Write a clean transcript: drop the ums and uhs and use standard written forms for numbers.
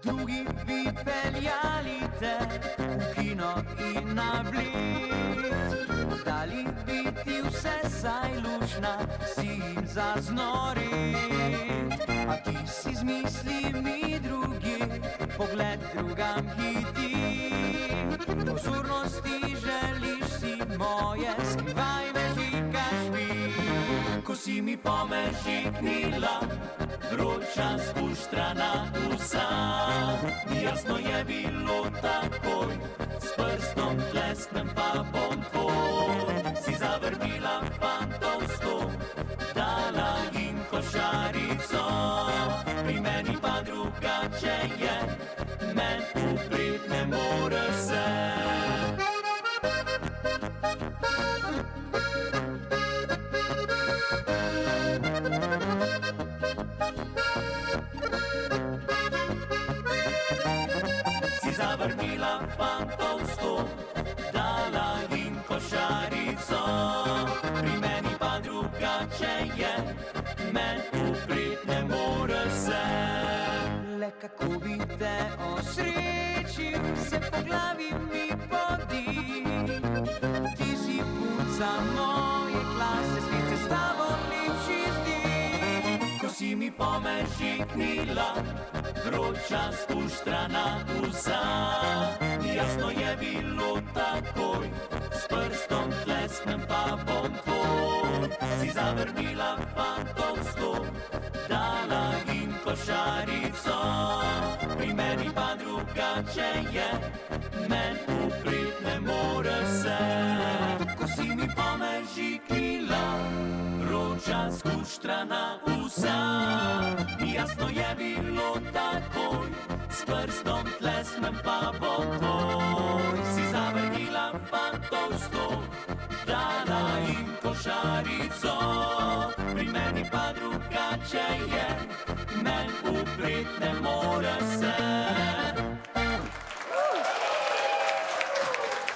Drugi bi peljali te v kino in na Bled, dali bi ti vse, saj lušna si jim zaznorit. A ti si z mislimi drugi, pogled drugam hiti. Pozornosti želiš si moje, skrivaj mežikaš mi. Ko si mi pomežiknila, vroča skuštrana vsa. Jasno je bilo takoj, s prstom plesnem pa bom tvoj. Si zavrnila fantov sto, dala jim košarico. Pri meni pa drugače je, men uprit ne more se. Si zavrnila fantov sto, dala jim košarico. Pri meni pa drugače je, men uprit ne more se. Le kako bi te osrečil, se po glavi mi podi. Ti si punca moje klase, spet se s tabo lepši zdi. Ko si mi pomežiknila, vroča skuštrana vsa. Jasno je bilo takoj, s prstom tlesnem pa bom tvoj. Si zavrnila fantov sto, dala jim košarico. Pri meni pa drugače je, men uprit ne more se. Ko si mi pomežiknila, vroča skuštrana vsa. Jasno je bilo takoj, s prstom tlesnem pa bom tvoj. Si zavrnila fantov sto, dala jim košarico. Pri meni pa drugače je, men uprit ne more.